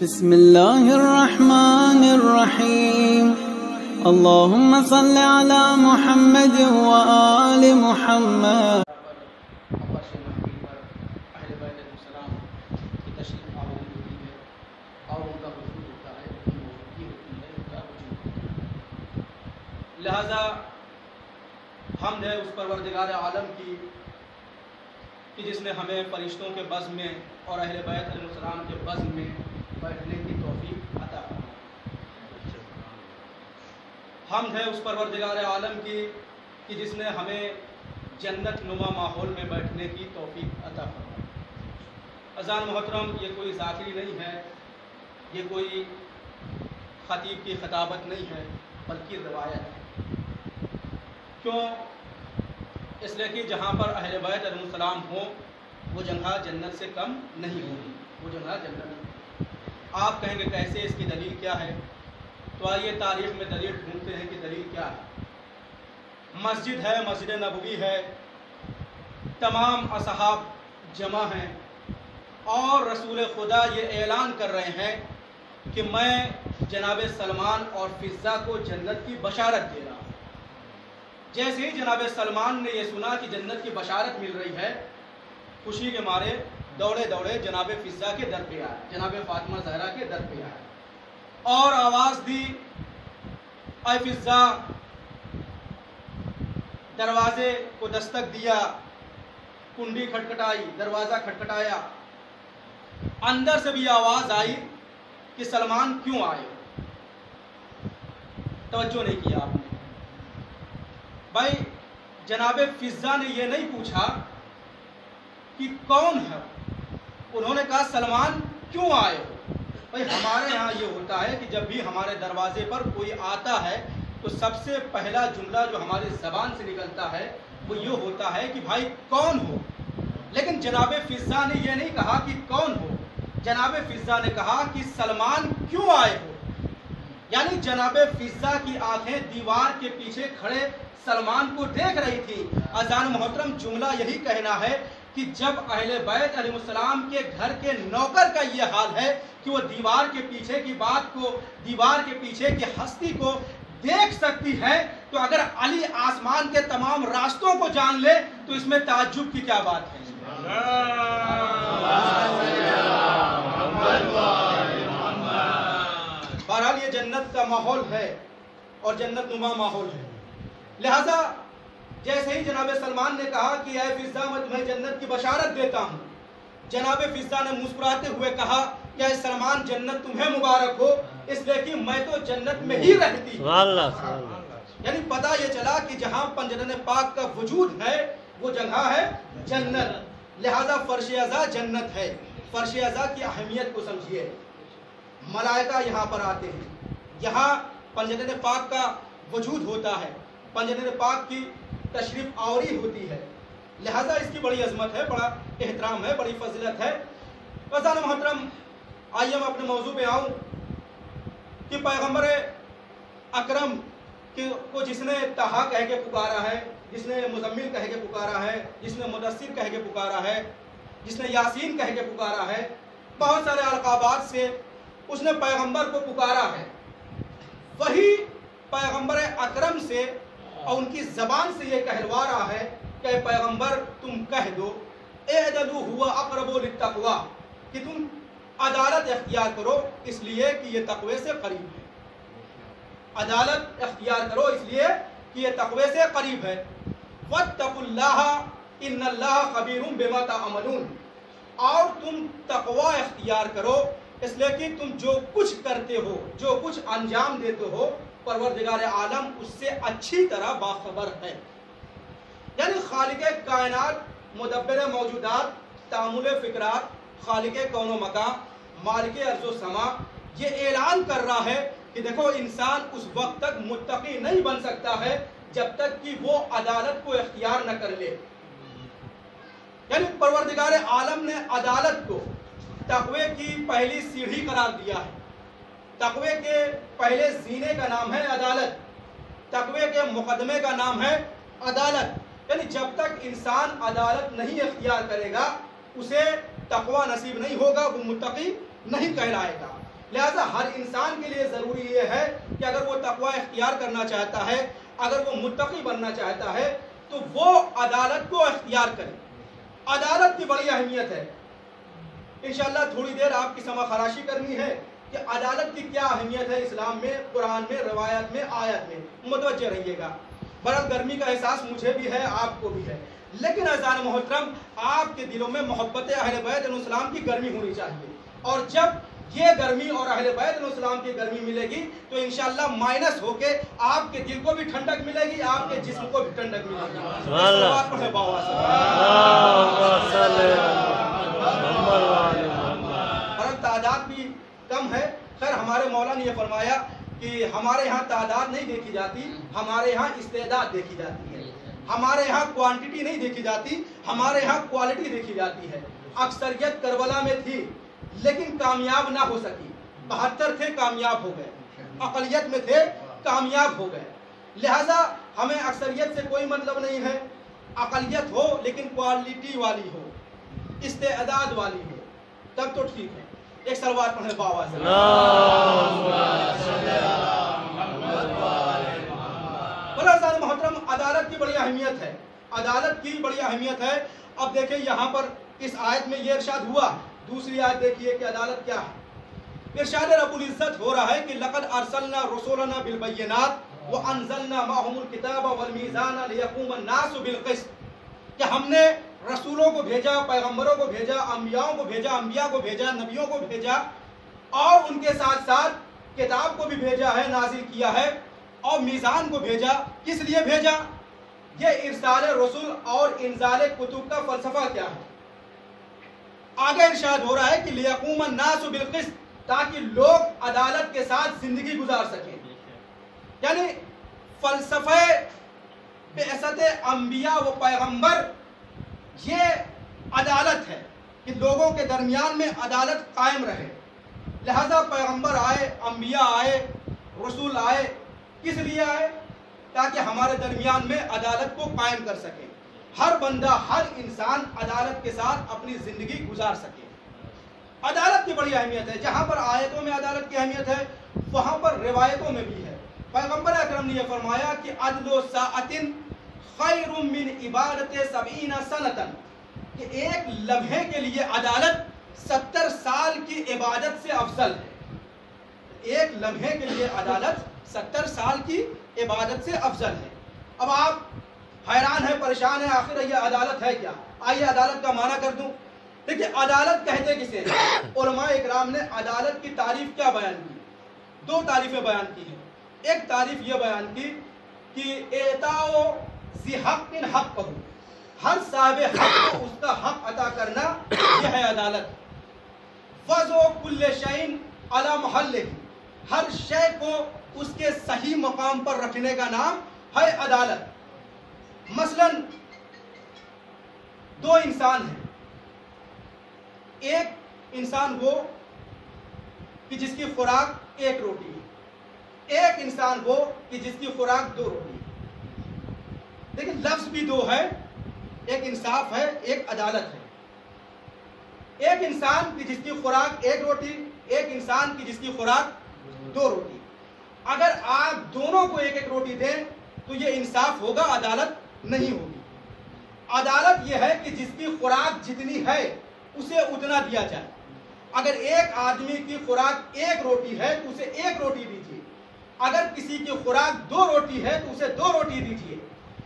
بسم الله الرحمن الرحيم اللهم صل على محمد وآل محمد. لہذا حمد ہے اس پروردگار عالم کی کہ جس نے ہمیں فرشتوں کے بزم میں اور اہل بیت علیہ السلام کے بزم میں بیٹھنے کی توفیق عطا فرمائی. حمد ہے اس پروردگار عالم کی کہ جس نے ہمیں جنت نما ماحول میں بیٹھنے کی توفیق عطا فرمائی. اذان محترم، یہ کوئی ذاکری نہیں ہے، یہ کوئی خطیب کی خطابت نہیں ہے، بلکہ روایت ہے. کیوں؟ اس لیے کہ جہاں پر اہل بیت علیہ السلام ہوں وہ جگہ جنت سے کم نہیں ہوگی، وہ جگہ جنت نہیں. آپ کہیں گے کیسے، اس کی دلیل کیا ہے؟ تو آئیے تاریخ میں دلیل ڈھونڈتے ہیں کہ دلیل کیا ہے. مسجد ہے، مسجد نبوی ہے، تمام اصحاب جمع ہیں اور رسول خدا یہ اعلان کر رہے ہیں کہ میں جناب سلمان اور فضہ کو جنت کی بشارت دے رہا ہوں. جیسے ہی جناب سلمان نے یہ سنا کہ جنت کی بشارت مل رہی ہے، خوشی کے مارے دوڑے دوڑے جناب فضہ کے در پہ آئے، جناب فاطمہ زہرا کے در پہ آئے اور آواز دی، اے فضہ. دروازے کو دستک دیا، کنڈی کھٹکھٹائی، دروازہ کھٹکھٹایا. اندر سے بھی آواز آئی کہ سلمان کیوں آئے؟ توجہ نہیں کیا آپ نے. بھائی جناب فضہ نے یہ نہیں پوچھا کہ کون ہے، انہوں نے کہا سلمان کیوں آئے ہو. بھائی ہمارے ہاں یہ ہوتا ہے کہ جب بھی ہمارے دروازے پر کوئی آتا ہے تو سب سے پہلا جملہ جو ہماری زبان سے نکلتا ہے وہ یہ ہوتا ہے کہ بھائی کون ہو. لیکن جناب فضہ نے یہ نہیں کہا کہ کون ہو، جناب فضہ نے کہا کہ سلمان کیوں آئے ہو. یعنی جناب فضہ کی آنکھیں دیوار کے پیچھے کھڑے سلمان کو دیکھ رہی تھی. اذان محترم، جملہ یہی کہنا ہے کہ جب اہل بیت علیہ السلام کے گھر کے نوکر کا یہ حال ہے کہ وہ دیوار کے پیچھے کی بات کو، دیوار کے پیچھے کی ہستی کو دیکھ سکتی ہے، تو اگر علی آسمان کے تمام راستوں کو جان لے تو اس میں تعجب کی کیا بات ہے. بہرحال یہ جنت کا ماحول ہے اور جنت نما ماحول ہے. لہذا جیسے ہی جناب سلمان نے کہا کہ اے فضہ میں تمہیں جنت کی بشارت دیتا ہوں، جناب فضہ نے مسکراتے ہوئے کہا کہ اے سلمان جنت تمہیں مبارک ہو، اس لیے کہ میں تو جنت میں ہی رہتی ہوں. یعنی پتہ یہ چلا کہ جہاں پنجرن پاک کا وجود ہے وہ جگہ ہے جنت. لہذا فرش ازا جنت ہے. فرش ازا کی اہمیت کو سمجھیے. ملائکہ یہاں پر آتے ہیں، یہاں پنجرن پاک کا وجود ہوتا ہے، پنجرن پاک کی تشریف آوری ہوتی ہے. لہذا اس کی بڑی عظمت ہے، بڑا احترام ہے، بڑی فضیلت ہے. اذان محترم، آئیے میں اپنے موضوع پہ آؤں کہ پیغمبر اکرم کو جس نے طٰہٰ کہہ کے پکارا ہے، جس نے مزمل کہہ کے پکارا ہے، جس نے مدثر کہہ کے پکارا ہے، جس نے یاسین کہہ کے پکارا ہے، بہت سارے القابات سے اس نے پیغمبر کو پکارا ہے. وہی پیغمبر اکرم سے اور ان کی زبان سے یہ کہلوا رہا ہے کہ پیغمبر تم کہہ دو اعدلوا هو اقرب للتقوی، کہ تم عدالت اختیار کرو اس لیے کہ یہ تقوی سے قریب ہے. عدالت اختیار کرو اس لیے کہ یہ تقوی سے قریب ہے. واتقوا اللہ ان اللہ خبیر بما تعملون، اور تم تقوی اختیار کرو اس لیے کہ تم جو کچھ کرتے ہو، جو کچھ انجام دیتے ہو، پروردگار عالم اس سے اچھی طرح باخبر ہے. یعنی خالق کائنات، مدبر موجودات، تعامل فکرات، خالق کون و مکان، مالک ارض و سما یہ اعلان کر رہا ہے کہ دیکھو انسان اس وقت تک متقی نہیں بن سکتا ہے جب تک کہ وہ عدالت کو اختیار نہ کر لے. یعنی پروردگار عالم نے عدالت کو تقوی کی پہلی سیڑھی قرار دیا ہے. تقوی کے پہلے زینے کا نام ہے عدالت، تقوی کے مقدمے کا نام ہے عدالت. یعنی جب تک انسان عدالت نہیں اختیار کرے گا اسے تقوی نصیب نہیں ہوگا، وہ متقی نہیں کہلائے گا. لہذا ہر انسان کے لیے ضروری یہ ہے کہ اگر وہ تقوی اختیار کرنا چاہتا ہے، اگر وہ متقی بننا چاہتا ہے تو وہ عدالت کو اختیار کرے۔ عدالت کی بڑی اہمیت ہے، انشاءاللہ تھوڑی دیر آپ کی سمع خراشی کرنی ہے کہ عدالت کی کیا اہمیت ہے اسلام میں، قرآن میں، روایت میں، آیت میں، متوجہ رہیے گا۔ برف گرمی کا احساس مجھے بھی ہے، آپ کو بھی ہے، لیکن عزیزان محترم آپ کے دلوں میں محبت اہل بیت علیہ السلام کی گرمی ہونی چاہیے، اور جب یہ گرمی اور اہل بیت علیہ السلام کی گرمی ملے گی تو انشاءاللہ مائنس ہو کے آپ کے دل کو بھی ٹھنڈک ملے گی، آپ کے جسم کو بھی ٹھنڈک ملے گی۔ اور تعداد بھی کم ہے، خیر ہمارے مولا نے یہ فرمایا کہ ہمارے ہاں تعداد نہیں دیکھی جاتی، ہمارے ہاں استعداد دیکھی جاتی ہے، ہمارے ہاں کوانٹٹی نہیں دیکھی جاتی، ہمارے ہاں کوالٹی دیکھی جاتی ہے۔ اکثریت کربلا میں تھی لیکن کامیاب نہ ہو سکی، 72 تھے کامیاب ہو گئے، اقلیت میں تھے کامیاب ہو گئے۔ لہذا ہمیں اکثریت سے کوئی مطلب نہیں ہے، اقلیت ہو لیکن کوالٹی والی ہو، استعداد والی ہو، تب تو ٹھیک ہے۔ ایک سلوات پڑھیں باواز سے۔ بلازان محترم عدالت کی بڑی اہمیت ہے، عدالت کی بڑی اہمیت ہے۔ اب دیکھیں یہاں پر اس آیت میں یہ ارشاد ہوا، دوسری آیت دیکھیے کہ عدالت کیا ہے۔ ارشاد رب العزت ہو رہا ہے کہ لقد ارسلنا رسولنا بالبینات وانزلنا معهم الكتاب والمیزان لیقوم الناس بالقسط، کہ ہم نے رسولوں کو بھیجا، پیغمبروں کو بھیجا، انبیاءوں کو بھیجا، انبیاء کو بھیجا، نبیوں کو بھیجا، اور ان کے ساتھ ساتھ کتاب کو بھی بھیجا ہے، نازل کیا ہے، اور میزان کو بھیجا۔ کس لیے بھیجا؟ یہ ارسال رسول اور انزال کتب کا فلسفہ کیا ہے؟ آگے ارشاد ہو رہا ہے کہ لیقوم الناس بالقسط، تاکہ لوگ عدالت کے ساتھ زندگی گزار سکیں۔ یعنی فلسفہ بعثت انبیاء و پیغمبر یہ عدالت ہے کہ لوگوں کے درمیان میں عدالت قائم رہے۔ لہذا پیغمبر آئے، انبیاء آئے، رسول آئے، کس لیے آئے؟ تاکہ ہمارے درمیان میں عدالت کو قائم کر سکے، ہر بندہ، ہر انسان عدالت کے ساتھ اپنی زندگی گزار سکے۔ عدالت کی بڑی اہمیت ہے، جہاں پر آیتوں میں عدالت کی اہمیت ہے وہاں پر روایتوں میں بھی ہے۔ پیغمبر اکرم نے یہ فرمایا کہ عدل و ساعت خیر من عبادت 70 سنۃ، کہ ایک لمحے کے لیے عدالت 70 سال کی عبادت سے افضل ہے۔ ایک لمحے کے لیے عدالت 70 سال کی عبادت سے افضل ہے۔ اب آپ حیران ہیں، پریشان ہیں، آخر یہ عدالت ہے کیا؟ آئیے عدالت کا معنی کر دوں۔ دیکھیے عدالت کہتے کسے ہیں؟ علماء اکرام نے عدالت کی تعریف کیا بیان کی؟ دو تعریفیں بیان کی ہیں۔ ایک تعریف یہ بیان کی کہ اعطاء ذی حق حقہ، ہر صاحب حق کو اس کا حق عطا کرنا، یہ ہے عدالت۔ وضع کل شیء علی محلہ، ہر شے کو اس کے صحیح مقام پر رکھنے کا نام ہے عدالت۔ مثلا دو انسان ہیں، ایک انسان وہ کہ جس کی خوراک ایک روٹی ہے، ایک انسان وہ کہ جس کی خوراک 2 روٹی ہے، لیکن لفظ بھی 2 ہے، ایک انصاف ہے، ایک عدالت ہے۔ ایک انسان کی جس کی خوراک 1 روٹی، ایک انسان کی جس کی خوراک 2 روٹی، اگر آپ دونوں کو 1-1 روٹی دیں تو یہ انصاف ہوگا، عدالت نہیں ہوگی۔ عدالت یہ ہے کہ جس کی خوراک جتنی ہے اسے اتنا دیا جائے۔ اگر ایک آدمی کی خوراک 1 روٹی ہے تو اسے 1 روٹی دیجیے، اگر کسی کی خوراک 2 روٹی ہے تو اسے 2 روٹی دیجیے۔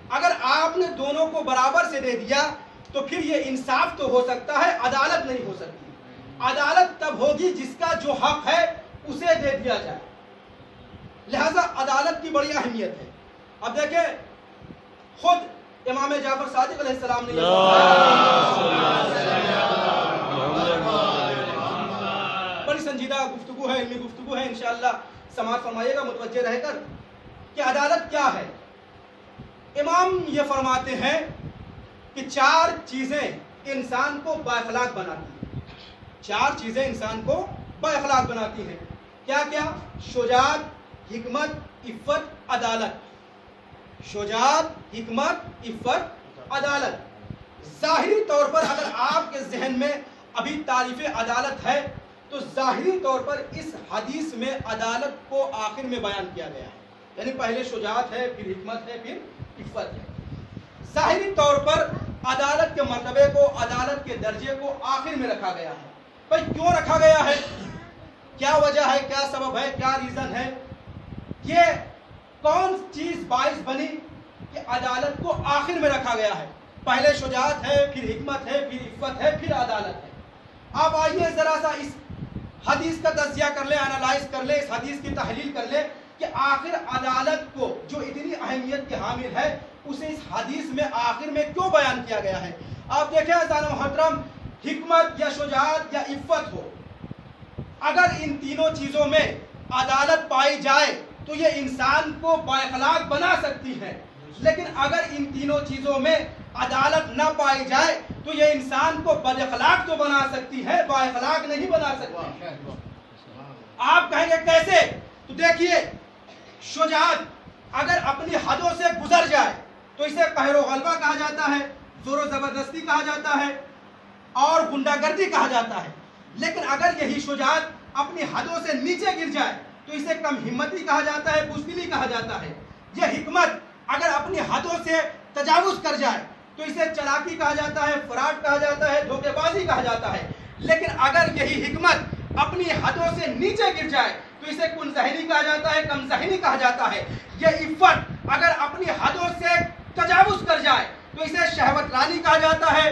اگر آپ نے دونوں کو برابر سے دے دیا تو پھر یہ انصاف تو ہو سکتا ہے، عدالت نہیں ہو سکتی۔ عدالت تب ہوگی جس کا جو حق ہے اسے دے دیا جائے۔ لہذا عدالت کی بڑی اہمیت ہے۔ اب دیکھیں خود امام جعفر صادق علیہ السلام نے بڑی سنجیدہ گفتگو ہے، علمی گفتگو ہے، انشاءاللہ سماعت فرمائیے گا متوجہ رہ کر کہ عدالت کیا ہے۔ امام یہ فرماتے ہیں کہ 4 چیزیں انسان کو بااخلاق بناتی ہیں، 4 چیزیں انسان کو بااخلاق بناتی ہیں۔ کیا کیا؟ شجاعت، حکمت، عفت، عدالت۔ شجاعت، حکمت، عفت، عدالت۔ ظاہری طور پر اگر آپ کے ذہن میں ابھی تعریف عدالت ہے تو ظاہری طور پر اس حدیث میں عدالت کو آخر میں بیان کیا گیا ہے، یعنی پہلے شجاعت ہے، پھر حکمت ہے، پھر عفت ہے۔ ظاہری طور پر عدالت کے مرتبے کو، عدالت کے درجے کو آخر میں رکھا گیا ہے۔ بھائی کیوں رکھا گیا ہے؟ کیا وجہ ہے، کیا سبب ہے، کیا ریزن ہے؟ یہ کون چیز باعث بنی کہ عدالت کو آخر میں رکھا گیا ہے؟ پہلے شجاعت ہے، پھر حکمت ہے، پھر عفت ہے، پھر عدالت ہے۔ آپ آئیے ذرا سا اس حدیث کا تجزیہ کر لیں، انالائز کر لیں، اس حدیث کی تحلیل کر لیں کہ آخر عدالت کو جو اتنی اہمیت کے حامل ہے اسے اس حدیث میں آخر میں کیوں بیان کیا گیا ہے؟ آپ دیکھیں عزیزان محترم، حکمت یا شجاعت یا عفت ہو، اگر ان تینوں چیزوں میں عدالت پائی جائے تو یہ انسان کو بااخلاق بنا سکتی ہے، لیکن اگر ان تینوں چیزوں میں عدالت نہ پائی جائے تو یہ انسان کو بد اخلاق تو بنا سکتی ہے، بااخلاق نہیں بنا سکتی۔ آپ کہیں گے کیسے؟ تو دیکھیے، شجاعت اگر اپنی حدوں سے گزر جائے تو اسے قہر و غلبہ کہا جاتا ہے، زور و زبردستی کہا جاتا ہے اور غنڈہ گردی کہا جاتا ہے۔ لیکن اگر یہی شجاعت اپنی حدوں سے نیچے گر جائے تو اسے کم ہمتی کہا جاتا ہے، بزدلی کہا جاتا ہے۔ یہ حکمت اگر اپنی حدوں سے تجاوز کر جائے تو اسے چلاکی کہا جاتا ہے، فراڈ کہا جاتا ہے، دھوکے بازی کہا جاتا ہے۔ لیکن اگر یہی حکمت اپنی حدوں سے نیچے گر جائے تو اسے کن ذہنی کہا جاتا ہے، کم ذہنی کہا جاتا ہے۔ یہ عفت اگر اپنی حدوں سے تجاوز کر جائے تو اسے شہوت رانی کہا جاتا ہے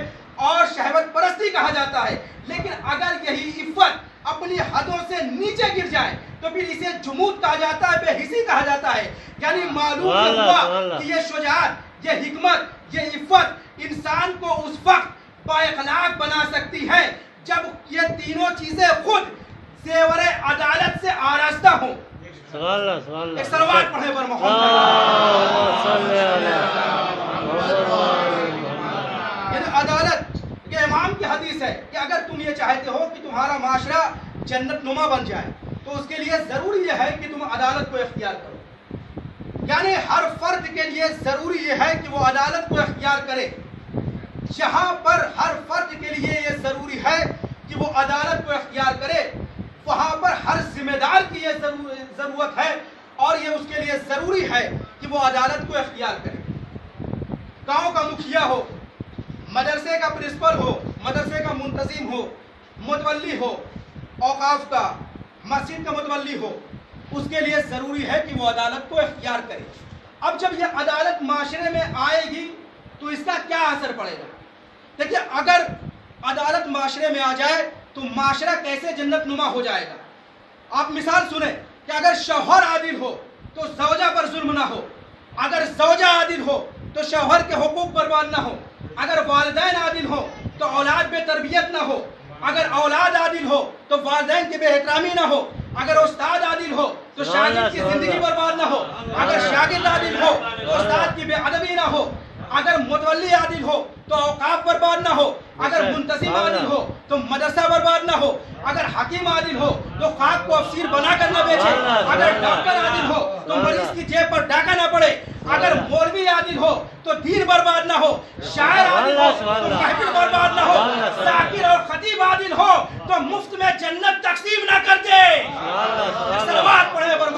اور شہوت پرستی کہا جاتا ہے۔ لیکن اگر یہی عفت اپنی حدوں سے نیچے گر جائے تو پھر اسے جمود کہا جاتا ہے، بے حسی کہا جاتا ہے۔ یعنی معلوم ہوا کہ یہ شجاعت، یہ حکمت، یہ عفت انسان کو اس وقت بااخلاق بنا سکتی ہے جب یہ تینوں چیزیں خود زیور عدالت سے آراستہ ہوں۔ ایک صلوات پڑھیں بر محمد۔ یعنی عدالت کے امام کی حدیث ہے کہ اگر تم یہ چاہتے ہو کہ تمہارا معاشرہ جنت نما بن جائے تو اس کے لیے ضروری یہ ہے کہ تم عدالت کو اختیار کرو۔ یعنی ہر فرد کے لیے ضروری یہ ہے کہ وہ عدالت کو اختیار کرے۔ جہاں پر ہر فرد کے لیے یہ ضروری ہے کہ وہ عدالت کو اختیار کرے، وہاں پر ہر ذمہ دار کی یہ ضرورت ہے اور یہ اس کے لیے ضروری ہے کہ وہ عدالت کو اختیار کرے۔ گاؤں کا مکھیا ہو، مدرسے کا پرنسپل ہو، مدرسے کا منتظم ہو، متولی ہو، اوقاف کا، مسجد کا متولی ہو، اس کے لیے ضروری ہے کہ وہ عدالت کو اختیار کرے۔ اب جب یہ عدالت معاشرے میں آئے گی تو اس کا کیا اثر پڑے گا؟ دیکھیے، اگر عدالت معاشرے میں آ جائے تو معاشرہ کیسے جنت نما ہو جائے گا۔ آپ مثال سنیں کہ اگر شوہر عادل ہو تو زوجہ پر ظلم نہ ہو، اگر زوجہ عادل ہو تو شوہر کے حقوق برباد نہ ہو، اگر والدین عادل ہو تو اولاد بے تربیت نہ ہو، اگر اولاد عادل ہو تو والدین کی بے احترامی نہ ہو، اگر استاد عادل ہو تو شاگرد کی زندگی برباد نہ ہو، اگر شاگرد عادل ہو تو استاد کی بے ادبی نہ ہو، اگر متولی عادل ہو تو اوقاف برباد نہ ہو، اگر منتظم عادل ہو تو مدرسہ برباد نہ ہو، اگر حکیم عادل ہو تو خاک کو افسیر بنا کر نہ بیچے، اگر ڈاکٹر عادل ہو تو مریض کی جیب پر ڈاکہ نہ پڑے، اگر مولوی عادل ہو تو دین برباد نہ ہو، شاعر عادل ہو تو محفل برباد نہ ہو، ذاکر اور خطیب عادل ہو تو مفت میں جنت تقسیم نہ کر دے۔ صلوات پڑھیں بر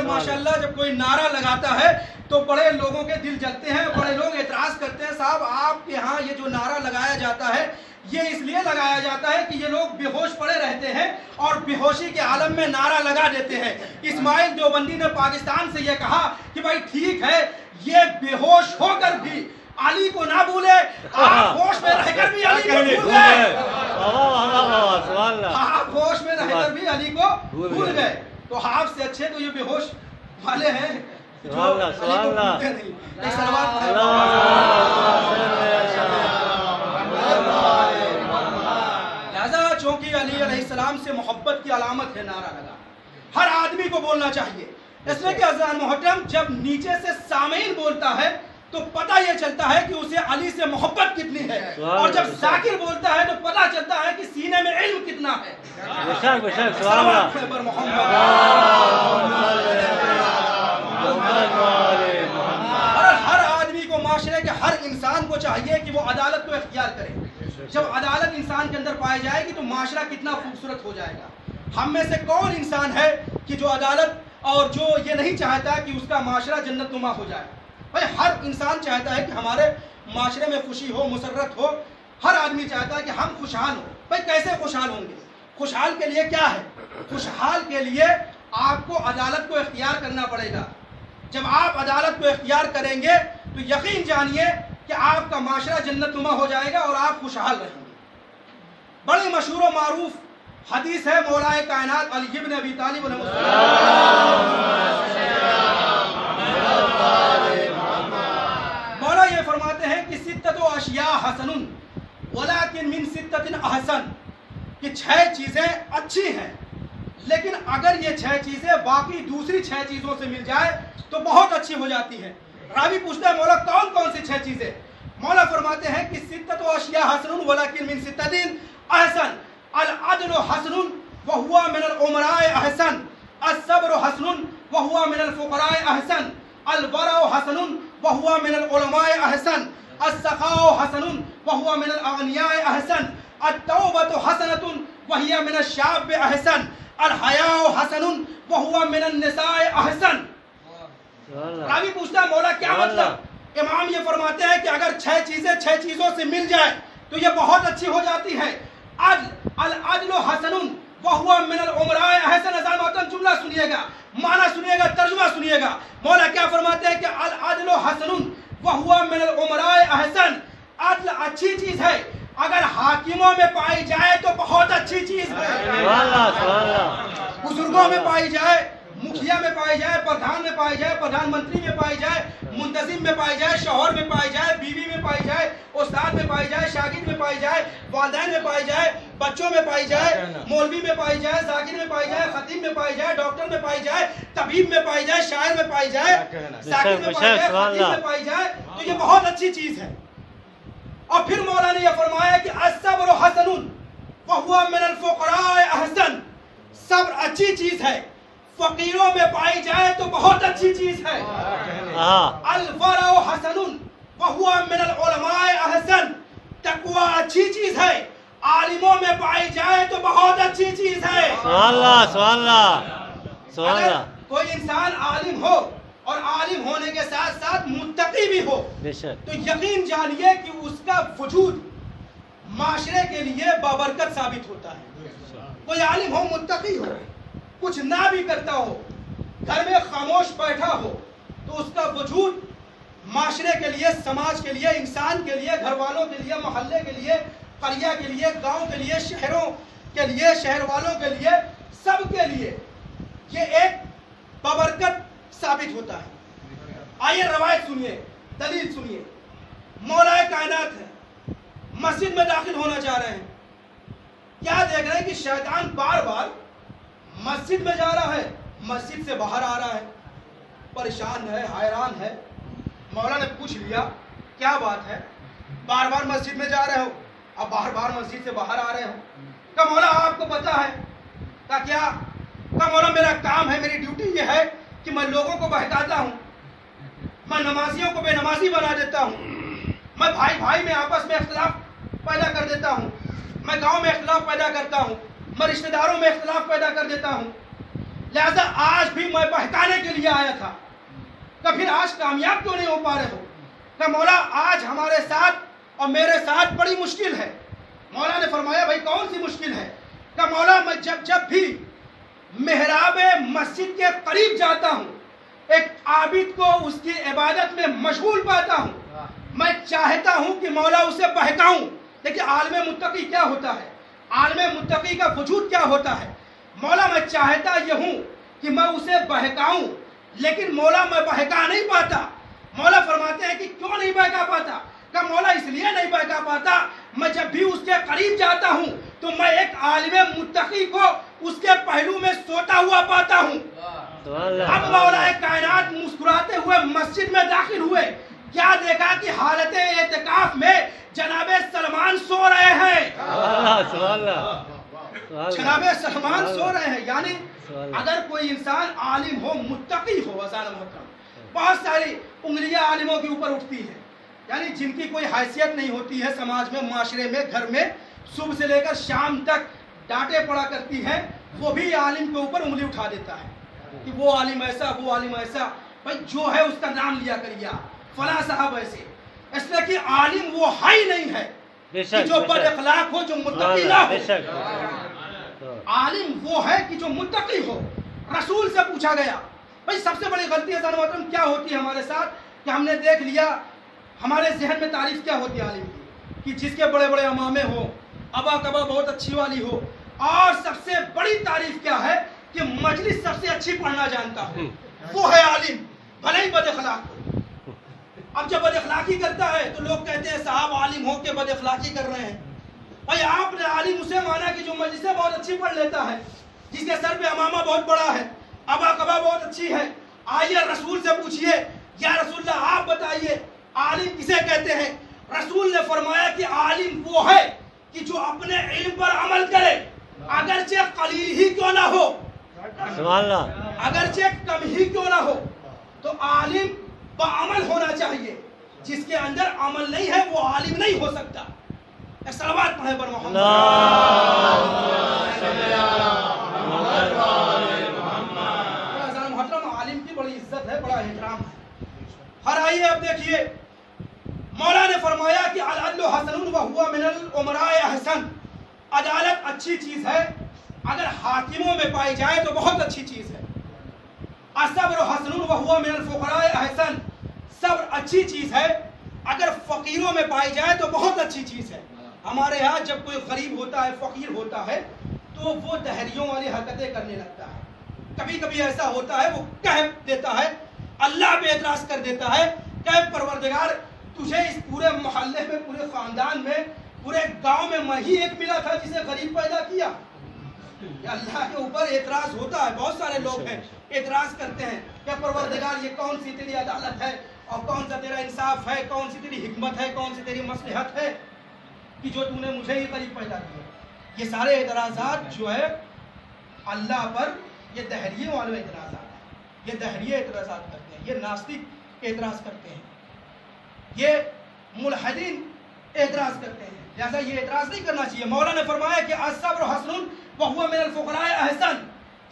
ماشاءاللہ جب کوئی نعرہ لگاتا ہے تو بڑے لوگوں کے دل جلتے ہیں، بڑے لوگ اعتراض کرتے ہیں، صاحب آپ کے ہاں یہ جو نعرہ لگایا جاتا ہے یہ اس لیے لگایا جاتا ہے کہ یہ لوگ بے ہوش پڑے رہتے ہیں اور بے ہوشی کے عالم میں نعرہ لگا دیتے ہیں۔ اسماعیل دیوبندی نے پاکستان سے یہ کہا کہ بھائی ٹھیک ہے، یہ بے ہوش ہو کر بھی علی کو نہ بھولے، آپ ہوش میں رہ کر بھی علی کو بھول گئے، آپ ہوش میں رہ کر بھی علی کو بھول گئے۔ تو آپ سے اچھے تو یہ بے ہوش والے ہیں جو علی کو بھولتے نہیں۔ ایک صلوات لہذا چونکہ علی علیہ السلام سے محبت کی علامت ہے نعرہ لگا، ہر آدمی کو بولنا چاہیے۔ اس میں کہ عزیزان محترم، جب نیچے سے سامعین بولتا ہے تو پتہ یہ چلتا ہے کہ اسے علی سے محبت کتنی ہے، اور جب ذاکر بولتا ہے تو پتہ چلتا ہے کہ سینے میں علم کتنا ہے۔ اور ہر آدمی کو، معاشرے کے ہر انسان کو چاہیے کہ وہ عدالت کو اختیار کرے۔ جب عدالت انسان کے اندر پائی جائے گی تو معاشرہ کتنا خوبصورت ہو جائے گا۔ ہم میں سے کون انسان ہے کہ جو عدالت اور جو یہ نہیں چاہتا کہ اس کا معاشرہ جنت نما ہو جائے؟ بھائی ہر انسان چاہتا ہے کہ ہمارے معاشرے میں خوشی ہو، مسرت ہو، ہر آدمی چاہتا ہے کہ ہم خوشحال ہوں۔ بھائی کیسے خوشحال ہوں گے؟ خوشحال کے لیے کیا ہے؟ خوشحال کے لیے آپ کو عدالت کو اختیار کرنا پڑے گا۔ جب آپ عدالت کو اختیار کریں گے تو یقین جانیے کہ آپ کا معاشرہ جنت نما ہو جائے گا اور آپ خوشحال رہیں گے۔ بڑی مشہور و معروف حدیث ہے مولا کائنات علی بن ابی طالب علیہ مولا یہ فرماتے ہیں کہ ستۃ اشیاء حسن ولکن من ستۃ احسن، کہ 6 چیزیں اچھی ہیں لیکن اگر یہ 6 چیزیں باقی دوسری 6 چیزوں سے مل جائے تو بہت اچھی ہو جاتی ہے۔ راوی پوچھتا ہے مولا کون کون سی 6 چیزیں؟ مولا فرماتے ہیں کہ ستۃ اشیاء حسن ولکن من ستۃ احسن، العدل حسن وهو من الامراء احسن، الصبر حسن وهو من الفقراء احسن، الورع حسن وهو من العلماء احسن، السخاء حسن وهو من الاغنياء احسن، التوبة حسنة وهي من الشاب احسن، الحیاء حسن وهو من النساء احسن۔ راوی پوچھتا ہے مولا کیا مطلب؟ امام یہ فرماتے ہیں کہ اگر 6 چیزیں 6 چیزوں سے مل جائے تو یہ بہت اچھی ہو جاتی ہے۔ العدل حسن وهو من الامراء احسن، ازالماتن جملہ سنیے گا، معنی سنیے گا، ترجمہ سنیے گا۔ مولا کیا فرماتے ہیں کہ العدل حسن وهو من الامراء احسن، عدل اچھی چیز ہے، اگر حاکموں میں پائی جائے تو بہت اچھی چیز ہے۔ بزرگوں میں پائی جائے، مکھیا میں پائی جائے، پردھان میں پائی جائے، پردھان منتری میں پائی جائے، منتظم میں پائی جائے، شوہر میں پائی جائے، بیوی میں پائی جائے، استاد میں پائی جائے، شاگرد میں پائی جائے، والدین میں پائی جائے، بچوں میں پائی جائے، مولوی میں پائی جائے، ذاکر میں پائی جائے، خطیب میں پائی جائے، ڈاکٹر میں پائی جائے، طبیب میں پائی جائے، شاعر میں پائی جائے، ذاکر میں پائی جائے، خطیب میں پائی جائے، تو یہ بہت اچھی چیز ہے۔ اور پھر مولا نے یہ فرمایا کہ الصبر حسن وهو من الفقراء احسن، صبر اچھی چیز ہے، فقیروں میں پائی جائے تو بہت اچھی چیز ہے۔ الورع حسن وهو من العلماء احسن، تقوی اچھی چیز ہے، عالموں میں پائی جائے تو بہت اچھی چیز ہے۔ اگر کوئی انسان عالم ہو اور عالم ہونے کے ساتھ ساتھ متقی بھی ہو تو یقین جانیے کہ اس کا وجود معاشرے کے لیے بابرکت ثابت ہوتا ہے۔ کوئی عالم ہو، متقی ہو، کچھ نہ بھی کرتا ہو، گھر میں خاموش بیٹھا ہو، تو اس کا وجود معاشرے کے لیے، سماج کے لیے، انسان کے لیے، گھر والوں کے لیے، محلے کے لیے، قریہ کے لیے، گاؤں کے لیے، شہروں کے لیے، شہر والوں کے لیے، سب کے لیے یہ ایک بابرکت ثابت ہوتا ہے۔ آئیے روایت سنیے، دلیل سنیے۔ مولا کائنات ہے، مسجد میں داخل ہونا چاہ رہے ہیں، کیا دیکھ رہے ہیں کہ شیطان بار بار مسجد میں جا رہا ہے، مسجد سے باہر آ رہا ہے، پریشان ہے، حیران ہے۔ مولا نے پوچھ لیا کیا بات ہے، بار بار مسجد میں جا رہے ہو، اب بار بار مسجد سے باہر آ رہے ہو؟ کہا مولا آپ کو پتا ہے؟ کہا کیا؟ کہا مولا میرا کام ہے، میری ڈیوٹی یہ ہے کہ میں لوگوں کو بہکاتا ہوں، میں نمازیوں کو بے نمازی بنا دیتا ہوں، میں بھائی بھائی میں آپس میں اختلاف پیدا کر دیتا ہوں، میں گاؤں میں اختلاف پیدا کرتا ہوں، میں رشتہ داروں میں اختلاف پیدا کر دیتا ہوں، لہذا آج بھی میں بہکانے کے لیے آیا تھا۔ کہ پھر آج کامیاب کیوں نہیں ہو پا رہے ہو؟ کہ مولا آج ہمارے ساتھ اور میرے ساتھ بڑی مشکل ہے۔ مولا نے فرمایا بھائی کون سی مشکل ہے؟ کہ مولا میں جب بھی محراب مسجد کے قریب جاتا ہوں، ایک عابد کو اس کی عبادت میں مشغول پاتا ہوں، میں چاہتا ہوں کہ مولا اسے بہکاؤں۔ دیکھیں عالم متقی کیا ہوتا ہے، عالم متقی کا وجود کیا ہوتا ہے۔ مولا میں چاہتا یہ ہوں کہ میں اسے بہکاؤں، لیکن مولا میں بہکا نہیں پاتا۔ مولا فرماتے ہیں کہ کیوں نہیں بہکا پاتا؟ کہ مولا اس لیے نہیں بہکا پاتا، میں جب بھی اس کے قریب جاتا ہوں تو میں ایک عالم متقی کو اس کے پہلو میں سوتا ہوا پاتا ہوں۔ اب مولا کائنات مسکراتے ہوئے مسجد میں داخل ہوئے، کیا دیکھا کہ حالت اعتکاف میں جناب سلمان سو رہے ہیں. جناب سلمان سو رہے ہیں. یعنی اگر کوئی انسان عالم ہو، متقی ہو، عزیزان محترم، بہت ساری انگلیاں عالموں کے اوپر اٹھتی ہیں، یعنی جن کی کوئی حیثیت نہیں ہوتی ہے سماج میں، معاشرے میں، گھر میں، صبح سے لے کر شام تک ڈانٹے پڑا کرتی ہیں، وہ بھی عالم کے اوپر انگلی اٹھا دیتا ہے کہ وہ عالم ایسا، وہ عالم ایسا. بھائی جو ہے اس کا نام لیا کریے، فلاں صاحب ایسے. اس لیے کہ عالم وہ ہے ہی نہیں ہے کہ جو بد اخلاق ہو، جو متقی نہ ہو. عالم وہ ہے کہ جو متقی ہو. رسول سے پوچھا گیا. بھائی سب سے بڑی غلطی ہے محترم کیا ہوتی ہے ہمارے ساتھ کہ ہم نے دیکھ لیا، ہمارے ذہن میں تعریف کیا ہوتی ہے عالم کی کہ جس کے بڑے بڑے امامے ہو، ابا کبا بہت اچھی والی ہو، اور سب سے بڑی تعریف کیا ہے کہ مجلس سب سے اچھی پڑھنا جانتا ہو، وہ ہے عالم، بھلے ہی بد اخلاق ہو. اب جب بد اخلاقی کرتا ہے تو لوگ کہتے ہیں صاحب عالم ہو کے بد اخلاقی کر رہے ہیں. بھائی آپ نے عالم اسے مانا کہ جو مجلسیں بہت اچھی پڑھ لیتا ہے، جس کے سر پہ امامہ بہت بڑا ہے، ابا کبا بہت اچھی ہے. آئیے رسول سے پوچھئے، یا رسول اللہ آپ بتائیے عالم کسے کہتے ہیں؟ رسول نے فرمایا کہ عالم وہ ہے کہ جو اپنے علم پر عمل کرے، اگرچہ قلیل ہی کیوں نہ ہو، اگرچہ کم ہی کیوں نہ ہو. تو عالم بعمل ہونا چاہیے. جس کے اندر عمل نہیں ہے وہ عالم نہیں ہو سکتا. ایک صلوات پڑھیں پر محمد. محترم عالم کی بڑی عزت ہے، بڑا احترام ہے. ہر آئیے اب دیکھیے مولا نے فرمایا کہ العدل حسن وہو من الامراء احسن. عدالت اچھی چیز ہے، اگر حاکموں میں پائی جائے تو بہت اچھی چیز ہے. الصبر حسن وہو من الفقراء احسن. صبر اچھی چیز ہے، اگر فقیروں میں پائی جائے تو بہت اچھی چیز ہے. ہمارے ہاں جب کوئی غریب ہوتا ہے، فقیر ہوتا ہے، تو وہ دہریوں والی حرکتیں کرنے لگتا ہے. کبھی کبھی ایسا ہوتا ہے وہ کہہ دیتا ہے، اللہ پہ اعتراض کر دیتا ہے کہ پروردگار تجھے اس پورے محلے میں، پورے خاندان میں، پورے گاؤں میں میں ہی ایک ملا تھا جسے غریب پیدا کیا. اللہ کے اوپر اعتراض ہوتا ہے. بہت سارے لوگ ہیں اعتراض کرتے ہیں کہ پروردگار یہ کون سی تیری عدالت ہے، اور کون سا تیرا انصاف ہے، کون سی تیری حکمت ہے، کون سی تیری مصلحت ہے کہ جو تم نے مجھے ہی غریب پیدا کیا. یہ سارے اعتراضات جو ہے اللہ پر، یہ دہریے والے اعتراضات ہیں. یہ دہریے اعتراضات کرتے ہیں، یہ ناستک اعتراض کرتے ہیں، یہ ملحدین اعتراض کرتے ہیں. لہذا یہ اعتراض نہیں کرنا چاہیے. مولا نے فرمایا کہ الصبر حسن وہو من الفقراء احسن.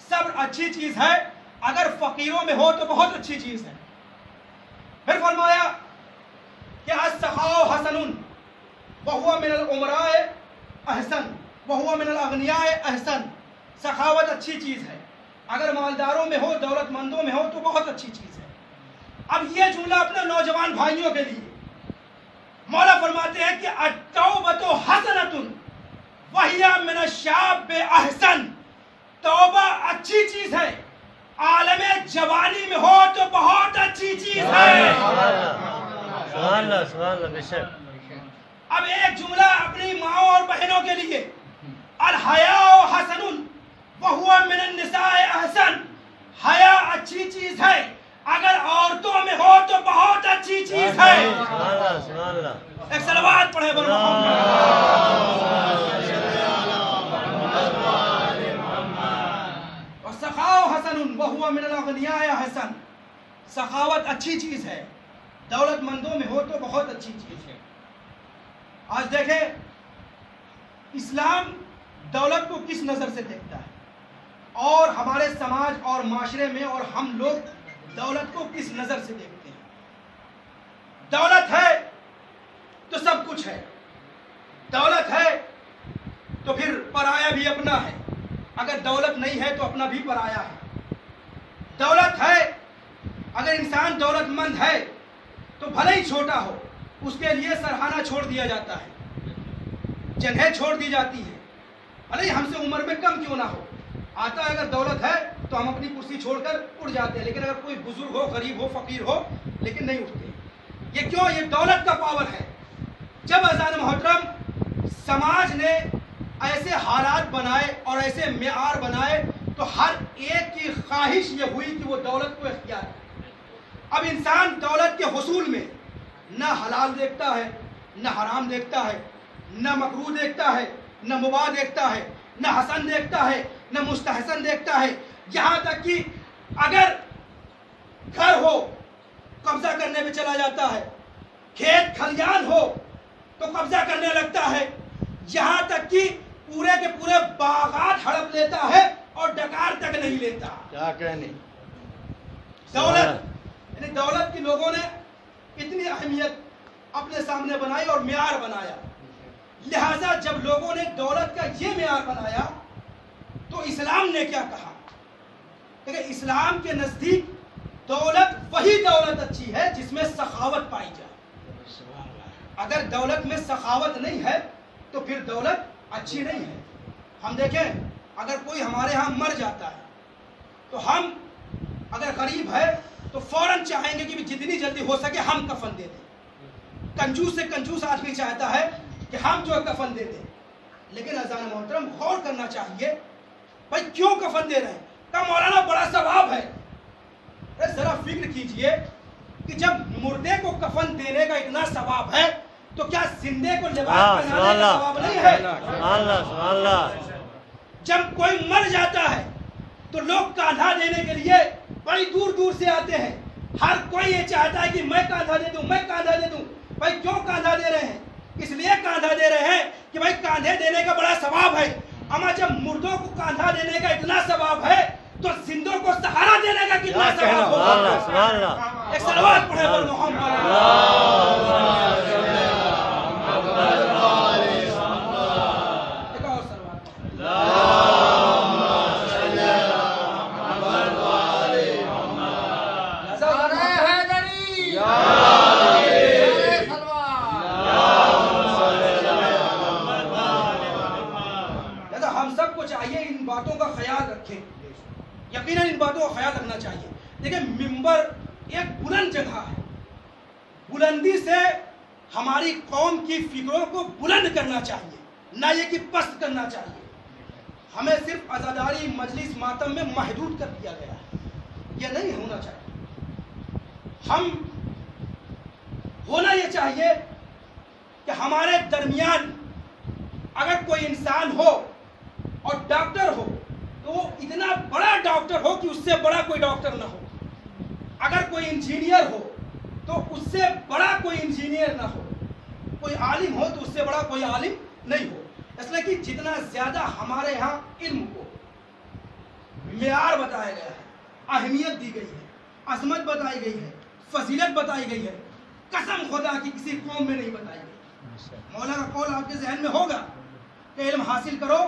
صبر اچھی چیز ہے، اگر فقیروں میں ہو تو بہت اچھی چیز ہے. پھر فرمایا کہ السخاء حسن وہو من الامراء احسن وہو من الاغنیاء احسن. سخاوت اچھی چیز ہے، اگر مالداروں میں ہو، دولت مندوں میں ہو تو بہت اچھی چیز ہے. اب یہ جملہ اپنے نوجوان بھائیوں کے لیے مولا فرماتے ہیں کہ التوبۃ حسنۃ وہی من الشاب احسن. توبہ اچھی چیز ہے، عالم جوانی میں ہو تو بہت اچھی چیز ہے. سبحان اللہ، سبحان اللہ. بے شک. اب ایک جملہ اپنی ماں اور بہنوں کے لیے، الحیاء حسن وہو من النساء احسن. حیا اچھی چیز ہے، اگر عورتوں میں ہو تو بہت اچھی چیز ہے. سبحان اللہ، سبحان اللہ. ایک صلوات پڑھے بر سخاء حسن وہو من الاغنیاء احسن. سخاوت اچھی چیز ہے، دولت مندوں میں ہو تو بہت اچھی چیز ہے. آج دیکھیں اسلام دولت کو کس نظر سے دیکھتا ہے، اور ہمارے سماج اور معاشرے میں اور ہم لوگ دولت کو کس نظر سے دیکھتے ہیں. دولت ہے تو سب کچھ ہے، دولت ہے تو پھر پرایا بھی اپنا ہے، اگر دولت نہیں ہے تو اپنا بھی پرایا ہے. دولت ہے، اگر انسان دولت مند ہے تو بھلے ہی چھوٹا ہو، اس کے لیے سرحانہ چھوڑ دیا جاتا ہے، جگہ چھوڑ دی جاتی ہے، بھلے ہی ہم سے عمر میں کم کیوں نہ ہو. آتا ہے اگر دولت ہے تو ہم اپنی کرسی چھوڑ کر اٹھ جاتے ہیں، لیکن اگر کوئی بزرگ ہو، غریب ہو، فقیر ہو، لیکن نہیں اٹھتے. یہ کیوں؟ یہ دولت کا پاور ہے. جب عزیزان محترم سماج نے ایسے حالات بنائے اور ایسے معیار بنائے تو ہر ایک کی خواہش یہ ہوئی کہ وہ دولت کو اختیار کرے. اب انسان دولت کے حصول میں نہ حلال دیکھتا ہے نہ حرام دیکھتا ہے، نہ مکروہ دیکھتا ہے نہ مباح دیکھتا ہے، نہ حسن دیکھتا ہے نہ مستحسن دیکھتا ہے، یہاں تک کہ اگر گھر ہو قبضہ کرنے پہ چلا جاتا ہے، کھیت کھلیان ہو تو قبضہ کرنے لگتا ہے، یہاں تک کہ پورے کے پورے باغات ہڑپ لیتا ہے اور ڈکار تک نہیں لیتا۔ کیا کہنے دولت، یعنی دولت کی لوگوں نے اتنی اہمیت اپنے سامنے بنائی اور معیار بنایا، لہذا جب لوگوں نے دولت کا یہ معیار بنایا تو اسلام نے کیا کہا؟ کہ اسلام کے نزدیک دولت وہی دولت اچھی ہے جس میں سخاوت پائی جائے۔ اگر دولت میں سخاوت نہیں ہے تو پھر دولت اچھی نہیں ہے۔ ہم دیکھیں اگر کوئی ہمارے ہاں مر جاتا ہے تو ہم اگر غریب ہے تو فوراً چاہیں گے کہ جتنی جلدی ہو سکے ہم کفن دے دیں۔ کنجوس سے کنجوس آدمی چاہتا ہے کہ ہم جو کفن دے دیں، لیکن عزیزان محترم غور کرنا چاہیے بھائی کیوں کفن دے رہے ہیں؟ کہ مولانا بڑا ثواب ہے۔ ذرا فکر کیجئے کہ جب مردے کو کفن دینے کا اتنا ثواب ہے تو کیا زندے کو لباس پہنانے کا ثواب نہیں ہے؟ سبحان اللہ۔ جب کوئی مر جاتا ہے تو لوگ کاندھا دینے کے لیے بڑی دور دور سے آتے ہیں، ہر کوئی یہ چاہتا ہے کہ میں کاندھا دے دوں، میں کاندھا دے دوں۔ بھائی کیوں کاندھا دے رہے ہیں؟ اس لیے کاندھا دے رہے ہیں کہ بھائی کاندھے دینے کا بڑا ثواب ہے، اما جب مردوں کو کاندھا دینے کا اتنا ثواب ہے تو زندوں کو سہارا دینے کا کتنا ثواب ہوگا؟ سبحان اللہ۔ ایک صلوات پڑھیں پر یقیناً ان باتوں کا خیال رکھنا چاہیے۔ دیکھیں ممبر ایک بلند جگہ ہے، بلندی سے ہماری قوم کی فکروں کو بلند کرنا چاہیے، نہ یہ کہ پست کرنا چاہیے۔ ہمیں صرف عزاداری مجلس ماتم میں محدود کر دیا گیا ہے، یہ نہیں ہونا چاہیے۔ ہم ہونا یہ چاہیے کہ ہمارے درمیان اگر کوئی انسان ہو اور ڈاکٹر ہو تو وہ اتنا بڑا ڈاکٹر ہو کہ اس سے بڑا کوئی ڈاکٹر نہ ہو، اگر کوئی انجینئر ہو تو اس سے بڑا کوئی انجینئر نہ ہو، کوئی عالم ہو تو اس سے بڑا کوئی عالم نہیں ہو۔ اس لیے کہ جتنا زیادہ ہمارے ہاں علم کو معیار بتایا گیا ہے، اہمیت دی گئی ہے، عظمت بتائی گئی ہے، فضیلت بتائی گئی ہے، قسم خدا کی کسی قوم میں نہیں بتائی گئی۔ مولا کا قول آپ کے ذہن میں ہوگا کہ علم حاصل کرو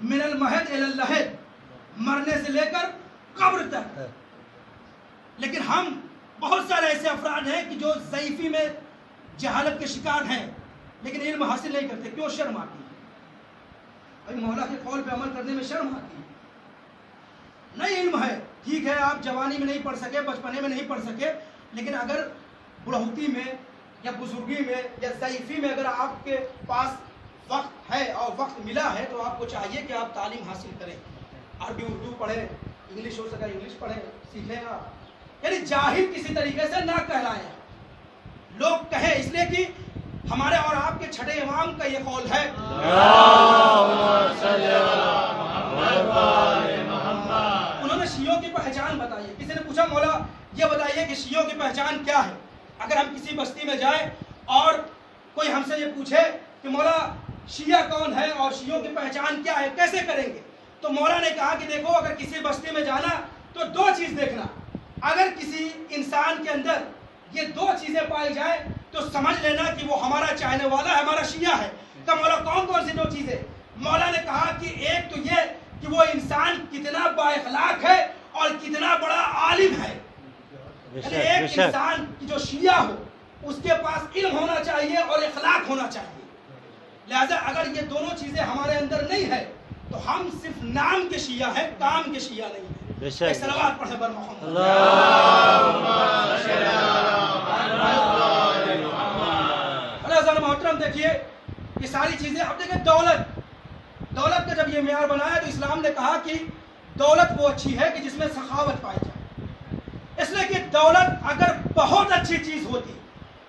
من المہد الی اللحد، مرنے سے لے کر قبر تک۔ لیکن ہم بہت سارے ایسے افراد ہیں کہ جو ضعیفی میں جہالت کے شکار ہیں لیکن علم حاصل نہیں کرتے۔ کیوں؟ شرم آتی ہے۔ بھائی مولا کے قول پہ عمل کرنے میں شرم آتی ہے۔ نہیں علم ہے، ٹھیک ہے آپ جوانی میں نہیں پڑھ سکے، بچپنے میں نہیں پڑھ سکے، لیکن اگر بڑھوتی میں یا بزرگی میں یا ضعیفی میں اگر آپ کے پاس وقت ہے اور وقت ملا ہے تو آپ کو چاہیے کہ آپ تعلیم حاصل کریں، عربی اردو پڑھیں، انگلش ہو سکا انگلش پڑھیں، سیکھیں آپ، یعنی جاہل کسی طریقے سے نہ کہلائیں۔ لوگ کہیں اس لیے کہ ہمارے اور آپ کے چھٹے امام کا یہ قول ہے، انہوں نے شیعوں کی پہچان بتائی ہے۔ کسی نے پوچھا مولا یہ بتائیے کہ شیعوں کی پہچان کیا ہے؟ اگر ہم کسی بستی میں جائیں اور کوئی ہم سے یہ پوچھے کہ مولا شیعہ کون ہے اور شیعوں کی پہچان کیا ہے، کیسے کریں گے؟ تو مولا نے کہا کہ دیکھو اگر کسی بستی میں جانا تو دو چیز دیکھنا، اگر کسی انسان کے اندر یہ دو چیزیں پائی جائیں تو سمجھ لینا کہ وہ ہمارا چاہنے والا ہے، ہمارا شیعہ ہے۔ تو مولا کون کون سی دو چیزیں؟ مولا نے کہا کہ ایک تو یہ کہ وہ انسان کتنا با اخلاق ہے اور کتنا بڑا عالم ہے، یعنی ایک انسان کی جو شیعہ ہو اس کے پاس علم ہونا چاہیے اور اخلاق ہونا چاہیے۔ لہذا اگر یہ دونوں چیزیں ہمارے اندر نہیں ہے تو ہم صرف نام کے شیعہ ہیں، کام کے شیعہ نہیں ہیں۔ صلوات پڑھیں بر محمد۔ اللہ محترم دیکھیے یہ ساری چیزیں، اب دیکھیں دولت کا جب یہ معیار بنایا تو اسلام نے کہا کہ دولت وہ اچھی ہے کہ جس میں سخاوت پائی جائے۔ اس لیے کہ دولت اگر بہت اچھی چیز ہوتی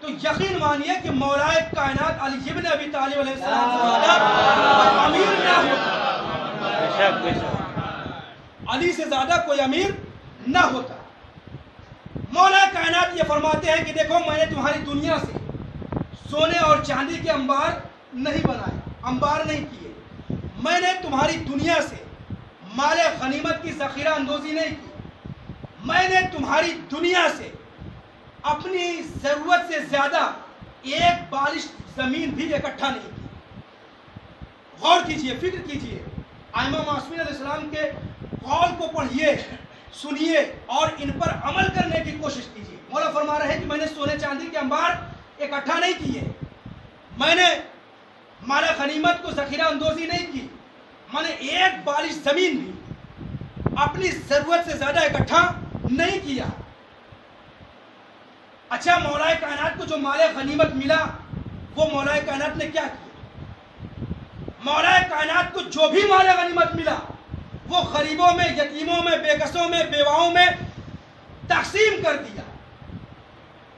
تو تو یقین مانیے کہ مولا کائنات علی ابن ابی طالب علیہ السلام سے زیادہ امیر نہ ہوتا، بے شک بے شک، علی سے زیادہ کوئی امیر نہ ہوتا۔ مولا کائنات یہ فرماتے ہیں کہ دیکھو میں نے تمہاری دنیا سے سونے اور چاندی کے انبار نہیں بنائے، انبار نہیں کیے، میں نے تمہاری دنیا سے مال غنیمت کی ذخیرہ اندوزی نہیں کی، میں نے تمہاری دنیا سے اپنی ضرورت سے زیادہ ایک بالش زمین بھی اکٹھا نہیں کی۔ غور کیجئے، فکر کیجئے، ائمہ معصومین علیہ السلام کے قول کو پڑھیے، سنیے اور ان پر عمل کرنے کی کوشش کیجئے۔ مولا فرما رہے ہیں کہ میں نے سونے چاندی کے انبار اکٹھا نہیں کیے، میں نے مال غنیمت کو ذخیرہ اندوزی نہیں کی، میں نے ایک بالش زمین بھی اپنی ضرورت سے زیادہ اکٹھا نہیں کیا۔ اچھا، مولا کائنات کو جو مال غنیمت ملا وہ مولا کائنات نے کیا کیا؟ مولا کائنات کو جو بھی مال غنیمت ملا وہ غریبوں میں، یتیموں میں، بے کسوں میں، بیواؤں میں تقسیم کر دیا۔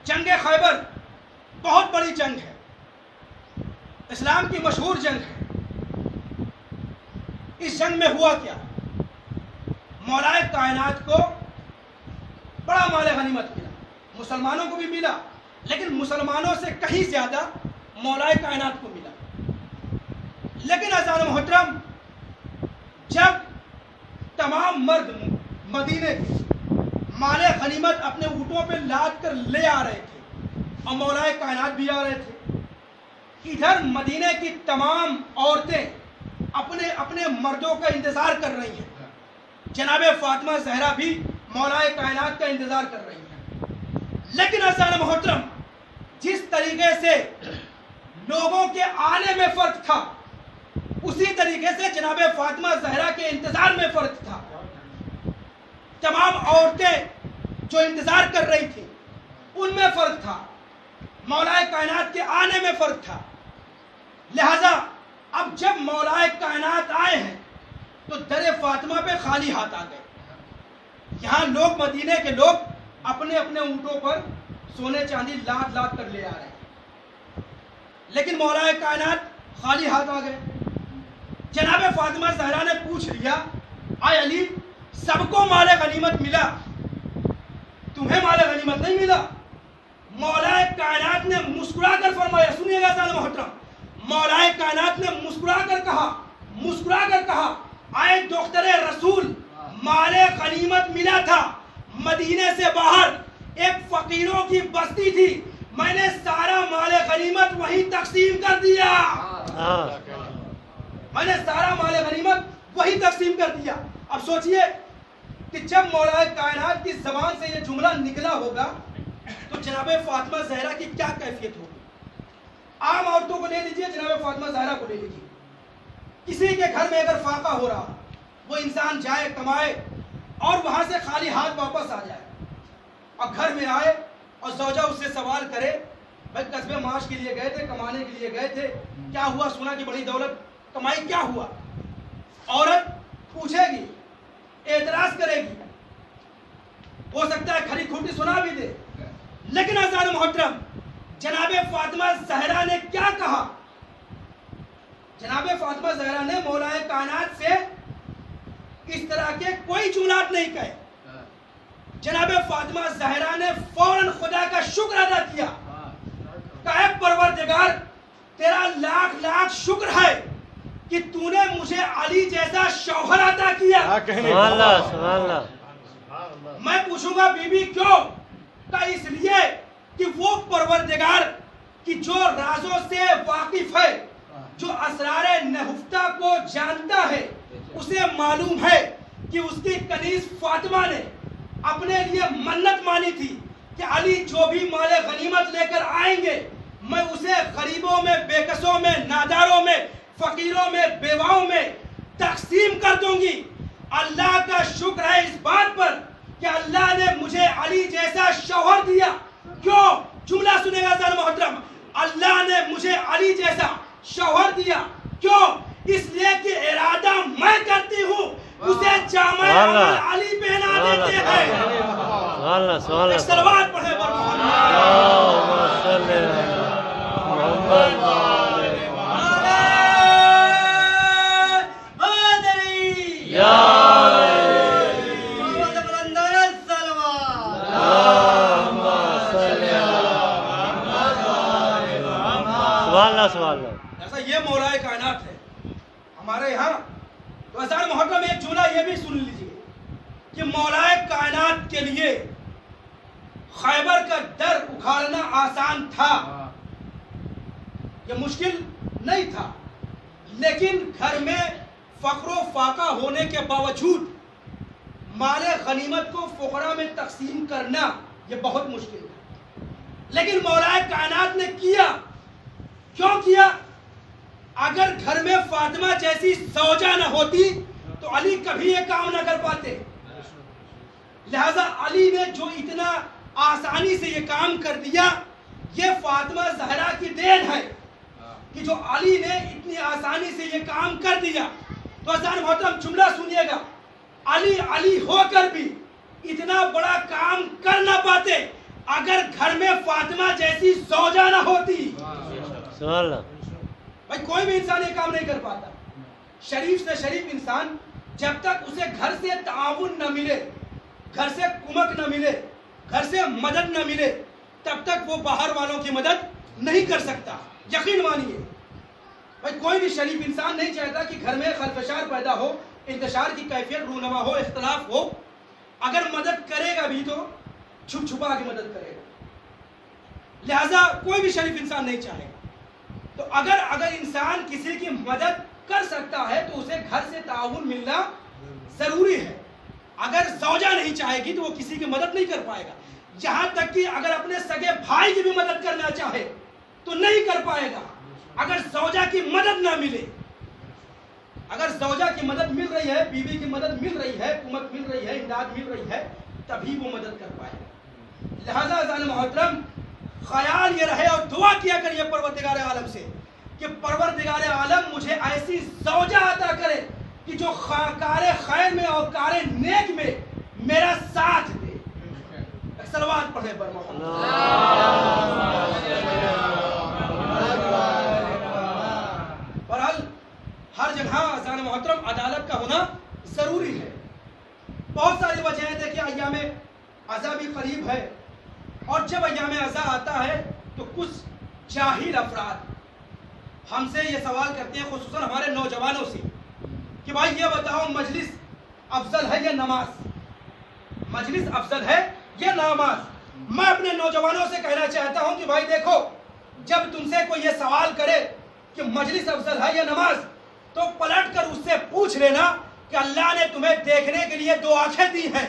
جنگ خیبر بہت بڑی جنگ ہے، اسلام کی مشہور جنگ ہے۔ اس جنگ میں ہوا کیا؟ مولا کائنات کو بڑا مال غنیمت ملا، مسلمانوں کو بھی ملا، لیکن مسلمانوں سے کہیں زیادہ مولا کائنات کو ملا۔ لیکن عزیزان محترم، جب تمام مرد مدینے کے مال غنیمت اپنے اونٹوں پہ لاد کر لے آ رہے تھے اور مولا کائنات بھی آ رہے تھے، ادھر مدینے کی تمام عورتیں اپنے اپنے مردوں کا انتظار کر رہی ہیں، جناب فاطمہ زہرا بھی مولا کائنات کا انتظار کر رہی ہیں۔ لیکن عزیزان محترم، جس طریقے سے لوگوں کے آنے میں فرق تھا، اسی طریقے سے جناب فاطمہ زہرا کے انتظار میں فرق تھا۔ تمام عورتیں جو انتظار کر رہی تھی ان میں فرق تھا، مولا کائنات کے آنے میں فرق تھا۔ لہذا اب جب مولا کائنات آئے ہیں تو در فاطمہ پہ خالی ہاتھ آ گئے۔ یہاں لوگ، مدینے کے لوگ اپنے اپنے اونٹوں پر سونے چاندی لاد لاد کر لے آ رہے ہیں، لیکن مولا کائنات خالی ہاتھ آ گئے۔ جناب فاطمہ زہرا نے پوچھ لیا، اے علی، سب کو مال غنیمت ملا، تمہیں مال غنیمت نہیں ملا؟ مولا کائنات نے مسکرا کر فرمایا، سنیے گا عزیزان محترم، مولا کائنات نے مسکرا کر کہا، اے دختر رسول، مال غنیمت ملا تھا، مدینے سے باہر ایک فقیروں کی بستی تھی، میں نے سارا مال غنیمت وہیں تقسیم کر دیا، میں نے سارا مال غنیمت وہی تقسیم کر دیا۔ اب سوچئے کہ جب مولا کائنات کی زبان سے یہ جملہ نکلا ہوگا تو جناب فاطمہ زہرا کی کیا کیفیت ہوگی؟ عام عورتوں کو لے لیجئے، جناب فاطمہ زہرا کو لے لیجئے، کسی کے گھر میں اگر فاقہ ہو رہا، وہ انسان جائے کمائے اور وہاں سے خالی ہاتھ واپس آ جائے، اور گھر میں آئے اور زوجہ اس سے سوال کرے، بھائی قصبے معاش کے لیے گئے تھے، کمانے کے لیے گئے تھے، کیا ہوا؟ سنا کہ بڑی دولت کمائی، کیا ہوا؟ عورت پوچھے گی، اعتراض کرے گی، ہو سکتا ہے کھری کھوٹی سنا بھی دے، لیکن عزیزان محترم، جناب فاطمہ زہرا نے کیا کہا؟ جناب فاطمہ زہرا نے مولا کائنات سے اس طرح کے کوئی جملات نہیں کہے۔ جناب فاطمہ زہرا نے فوراً خدا کا شکر ادا کیا، کہا اے پروردگار، تیرا لاکھ لاکھ شکر ہے کہ تو نے مجھے علی جیسا شوہر عطا کیا۔ سبحان اللہ، سبحان اللہ۔ میں پوچھوں گا بی بی کیوں؟ کہ اس لیے کہ وہ پروردگار کی جو رازوں سے واقف ہے، جو اسرار نہفتہ کو جانتا ہے، اسے معلوم ہے کہ اس کی کنیز فاطمہ نے اپنے لیے منت مانی تھی کہ علی جو بھی مال غنیمت لے کر آئیں گے میں اسے غریبوں میں، بے کسوں میں، ناداروں میں، فقیروں میں، بیواؤں میں تقسیم کر دوں گی۔ اللہ کا شکر ہے اس بات پر کہ اللہ نے مجھے علی جیسا شوہر دیا۔ کیوں؟ جملہ سنے گا ذرا محترم، اللہ نے مجھے علی جیسا شوہر دیا، کیوں؟ اس لیے کہ ارادہ میں کرتی ہوں، اسے جامع علی پہنا دیتے ہیں۔ سبحان اللہ، سبحان اللہ۔ ایک سلوات پڑھے بر محمد۔ اللہم صلی ایسا یہ مولا کائنات ہے ہمارے یہاں. تو اذان محرم ایک جملہ یہ بھی سن لیجیے کہ مولا کائنات کے لیے خیبر کا در اکھاڑنا آسان تھا، یہ مشکل نہیں تھا، لیکن گھر میں فقر و فاقہ ہونے کے باوجود مال غنیمت کو فقراء میں تقسیم کرنا یہ بہت مشکل تھا. لیکن مولا کائنات نے کیا. کیوں کیا؟ اگر گھر میں فاطمہ جیسی زوجہ نہ ہوتی تو علی کبھی یہ کام نہ کر پاتے. لہذا علی نے جو اتنا آسانی سے یہ کام کر دیا، یہ فاطمہ زہرا کی دین ہے کہ جو علی نے اتنی آسانی سے یہ کام کر دیا. تو اذان محترم جملہ سنیے گا، علی ہو کر بھی اتنا بڑا کام کر نہ پاتے اگر گھر میں فاطمہ جیسی زوجہ نہ ہوتی. بھائی کوئی بھی انسان یہ کام نہیں کر پاتا. شریف سے شریف انسان جب تک اسے گھر سے تعاون نہ ملے، گھر سے کمک نہ ملے، گھر سے مدد نہ ملے، تب تک وہ باہر والوں کی مدد نہیں کر سکتا. یقین مانیے بھائی کوئی بھی شریف انسان نہیں چاہتا کہ گھر میں خلفشار پیدا ہو، انتشار کی کیفیت رونما ہو، اختلاف ہو. اگر مدد کرے گا بھی تو چھپ چھپا کے مدد کرے گا. لہذا کوئی بھی شریف انسان نہیں چاہے گا. تو اگر انسان کسی کی مدد کر سکتا ہے تو اسے گھر سے تعاون ملنا ضروری ہے. اگر زوجہ نہیں چاہے گی تو وہ کسی کی مدد نہیں کر پائے گا. یہاں تک کہ اگر اپنے سگے بھائی کی بھی مدد کرنا چاہے تو نہیں کر پائے گا اگر زوجہ کی مدد نہ ملے. اگر زوجہ کی مدد مل رہی ہے، بیوی کی مدد مل رہی ہے، کمک مل رہی ہے، امداد مل رہی ہے، تبھی وہ مدد کر پائے گا. لہذا اذان محترم خیال یہ رہے اور دعا کیا کریے پروردگار عالم سے کہ پروردگار عالم مجھے ایسی زوجہ عطا کرے کہ جو کار خیر میں اور کار نیک میں میرا ساتھ دے. صلوات پڑھے پر محمد. بہرحال ہر جگہ اذان محترم عدالت کا ہونا ضروری ہے. بہت ساری وجہیں دیکھیں، ایام عزا بھی قریب ہے، اور جب ایام عزا آتا ہے تو کچھ جاہل افراد ہم سے یہ سوال کرتے ہیں، خصوصاً ہمارے نوجوانوں سے، کہ بھائی یہ بتاؤ مجلس افضل ہے یا نماز؟ مجلس افضل ہے یا نماز؟ میں اپنے نوجوانوں سے کہنا چاہتا ہوں کہ بھائی دیکھو، جب تم سے کوئی یہ سوال کرے کہ مجلس افضل ہے یا نماز، تو پلٹ کر اس سے پوچھ لینا کہ اللہ نے تمہیں دیکھنے کے لیے 2 آنکھیں دی ہیں،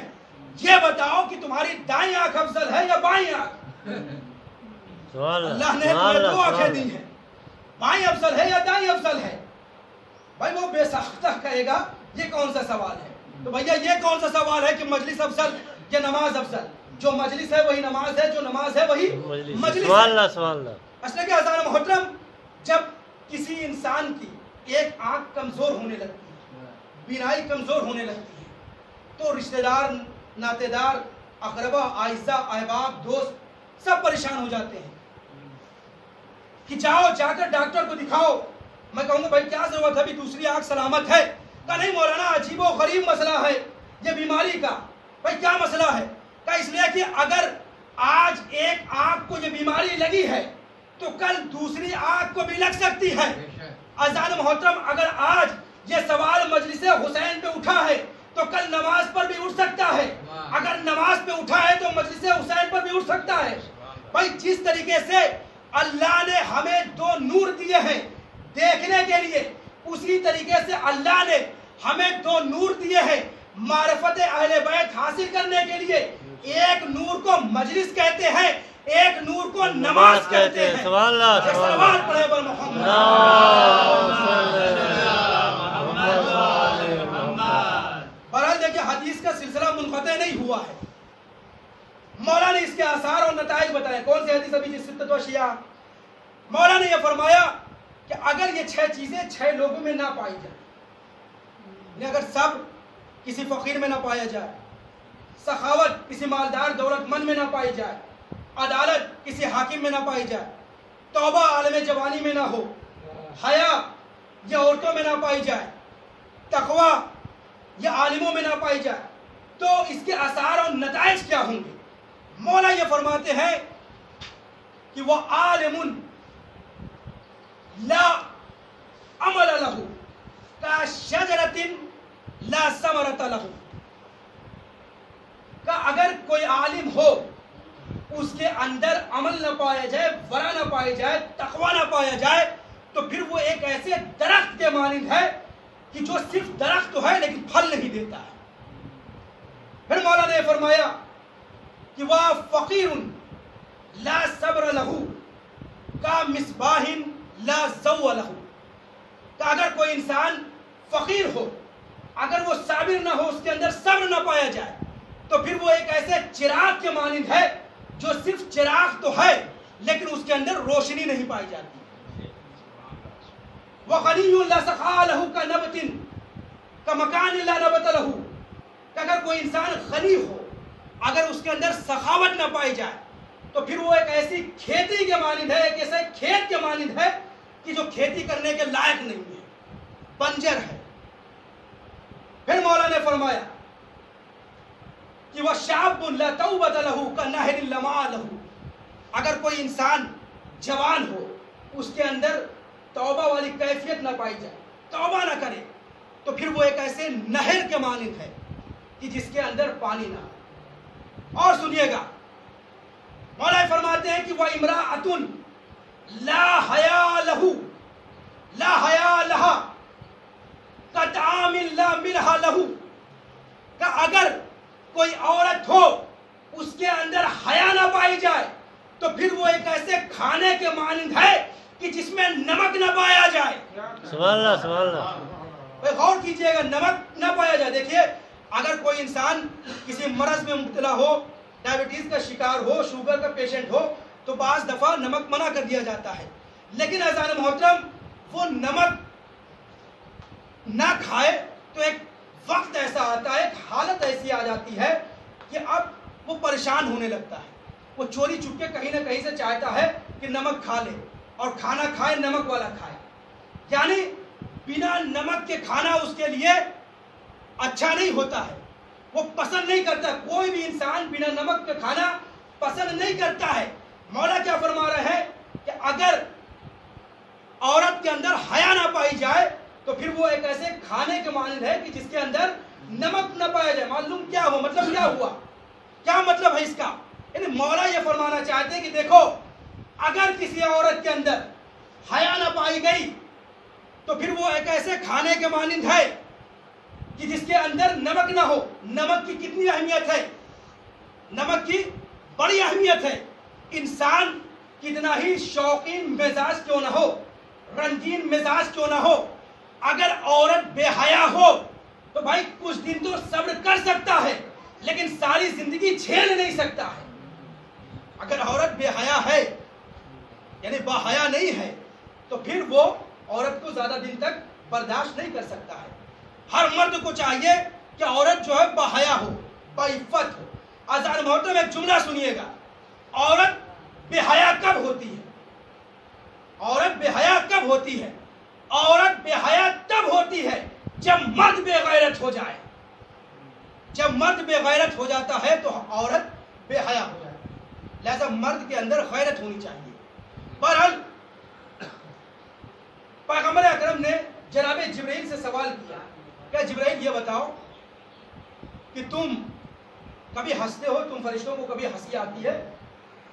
یہ بتاؤ کہ تمہاری دائیں آنکھ افضل ہے یا بائیں آنکھ؟ اللہ نے تمہیں 2 آنکھیں دی ہیں، بائیں افضل ہے یا دائیں افضل ہے؟ بھائی وہ بے ساختہ کہے گا یہ کون سا سوال ہے؟ تو بھیا یہ کون سا سوال ہے کہ مجلس افضل یا نماز افضل؟ جو مجلس ہے وہی نماز ہے، جو نماز ہے وہی مجلس ہے. اصل کہ اذان محترم جب کسی انسان کی ایک آنکھ کمزور ہونے لگتی ہے، بینائی کمزور ہونے لگتی ہے، تو رشتہ دار، ناتے دار، اقربا، اعزاء، احباب، دوست سب پریشان ہو جاتے ہیں کہ جا کر ڈاکٹر کو دکھاؤ. میں کہوں گا بھائی کیا ضرورت ہے، ابھی دوسری آنکھ سلامت ہے. کہا نہیں مولانا عجیب و غریب مسئلہ ہے یہ بیماری کا. بھائی کیا مسئلہ ہے؟ کہا اس لیے کہ اگر آج ایک آنکھ کو یہ بیماری لگی ہے تو کل دوسری آنکھ کو بھی لگ سکتی ہے. اذان محترم اگر آج یہ سوال مجلس حسین پہ اٹھا ہے تو کل نماز پر بھی اٹھ سکتا ہے. اگر نماز پہ اٹھا ہے تو مجلس حسین پر بھی اٹھ سکتا ہے. بھائی جس طریقے سے اللہ نے ہمیں 2 نور دیے ہیں دیکھنے کے لیے، اسی طریقے سے اللہ نے ہمیں 2 نور دیے ہیں معرفت اہل بیت حاصل کرنے کے لیے. ایک نور کو مجلس کہتے ہیں، ایک نور کو نماز کہتے ہیں. سوال پڑھے پر محمد. بہرحال دیکھیں حدیث کا سلسلہ منقطع نہیں ہوا ہے. مولا نے اس کے آثار اور نتائج بتائے. کون سی حدیث ابھی ستۃ و اشیاء؟ مولا نے یہ فرمایا کہ اگر یہ 6 چیزیں 6 لوگوں میں نہ پائی جائیں، اگر سب کسی فقیر میں نہ پایا جائے، سخاوت کسی مالدار دولت مند میں نہ پائی جائے، عدالت کسی حاکم میں نہ پائی جائے، توبہ عالم جوانی میں نہ ہو، حیا یہ عورتوں میں نہ پائی جائے، تقوی یہ عالموں میں نہ پائی جائے، تو اس کے آثار اور نتائج کیا ہوں گے؟ مولا یہ فرماتے ہیں کہ وہ عالم لا عمل له كشجرة لا ثمرة له، کہ اگر کوئی عالم ہو اس کے اندر عمل نہ پایا جائے، ورع نہ پایا جائے، تقوی نہ پایا جائے، تو پھر وہ ایک ایسے درخت کے مانند ہے کہ جو صرف درخت تو ہے لیکن پھل نہیں دیتا ہے۔ پھر مولا نے فرمایا کہ وہ فقیر لا صبر له کا مصباح لا ضوء له، کہ اگر کوئی انسان فقیر ہو، اگر وہ صابر نہ ہو، اس کے اندر صبر نہ پایا جائے، تو پھر وہ ایک ایسے چراغ کے مانند ہے جو صرف چراغ تو ہے لیکن اس کے اندر روشنی نہیں پائی جاتی۔ وَغَنِيٌّ لَا سَخَاءَ لَهُ كَنَبْتٍ كَمَكَانٍ لَا نَبَتَ لَهُ، کہ اگر کوئی انسان غنی ہو، اگر اس کے اندر سخاوت نہ پائی جائے، تو پھر وہ ایک ایسی کھیتی کے مانند ہے، ایک ایسے کھیت کے مانند ہے کہ جو کھیتی کرنے کے لائق نہیں ہے، بنجر ہے۔ پھر مولا نے فرمایا کہ وَشَابٌ لَا تَوْبَةَ لَهُ كَنَّهْرٍ لَمَعَ لَهُ، اگر کوئی انسان جوان ہو، اس کے اندر توبہ والی کیفیت نہ پائی جائے، توبہ نہ کرے، تو پھر وہ ایک ایسے نہر کے مانند ہے کہ جس کے اندر پانی نہ ہو۔ اور سنیے گا، مولا فرماتے ہیں کہ وَإِمْرَأَةٌ لَا حَيَاءَ لَهُ لَا حَيَاءَ لَهَا كَطْعَامٍ لَا مِلْحَ لَهُ، کہ اگر کوئی عورت ہو اس کے اندر حیا نہ پائی جائے، تو پھر وہ ایک ایسے کھانے کے مانند ہے کہ جس میں نمک نہ پایا جائے۔ سبحان اللہ سبحان اللہ۔ غور کیجئے گا، نمک نہ پایا جائے۔ دیکھیے اگر کوئی انسان کسی مرض میں مبتلا ہو، ڈائبٹیز کا شکار ہو، شوگر کا پیشنٹ ہو، تو بعض دفعہ نمک منع کر دیا جاتا ہے، لیکن عزیزان محترم وہ نمک نہ کھائے تو ایک وقت ایسا آتا ہے، ایک حالت ایسی آ جاتی ہے کہ اب وہ پریشان ہونے لگتا ہے، وہ چوری چپ کے کہیں نہ کہیں سے چاہتا ہے کہ نمک کھا لے، اور کھانا کھائے نمک والا کھائے، یعنی بنا نمک کے کھانا اس کے لیے اچھا نہیں ہوتا ہے، وہ پسند نہیں کرتا۔ کوئی بھی انسان بنا نمک کے کھانا پسند نہیں کرتا ہے۔ مولا کیا فرما رہے ہیں کہ اگر عورت کے اندر حیا نہ پائی جائے تو پھر وہ ایک ایسے کھانے کے مانند ہے کہ جس کے اندر نمک نہ پایا جائے۔ معلوم کیا ہوا، مطلب کیا ہوا، کیا مطلب ہے اس کا؟ یعنی مولا یہ فرمانا چاہتے ہیں کہ دیکھو اگر کسی عورت کے اندر حیا نہ پائی گئی تو پھر وہ ایک ایسے کھانے کے مانند ہے کہ جس کے اندر نمک نہ ہو۔ نمک کی کتنی اہمیت ہے، نمک کی بڑی اہمیت ہے۔ انسان کتنا ہی شوقین مزاج کیوں نہ ہو، رنگین مزاج کیوں نہ ہو، اگر عورت بے حیا ہو تو بھائی کچھ دن تو صبر کر سکتا ہے لیکن ساری زندگی جھیل نہیں سکتا ہے۔ اگر عورت بے حیا ہے یعنی با حیا نہیں ہے تو پھر وہ عورت کو زیادہ دن تک برداشت نہیں کر سکتا ہے۔ ہر مرد کو چاہیے کہ عورت جو ہے با حیا ہو، با عفت ہو۔ عزیزان محترم ایک جملہ سنیے گا، عورت بے حیا کب ہوتی ہے؟ عورت بے حیا کب ہوتی ہے؟ عورت بے حیا تب ہوتی ہے جب مرد بے غیرت ہو جائے۔ جب مرد بے غیرت ہو جاتا ہے تو عورت بے حیا ہو جاتی ہے، لہذا مرد کے اندر غیرت ہونی چاہیے۔ بہرحال پیغمبر اکرم نے جناب جبرائیل سے سوال کیا کہ جبرائیل یہ بتاؤ کہ تم کبھی ہنستے ہو، تم فرشتوں کو کبھی ہنسی آتی ہے؟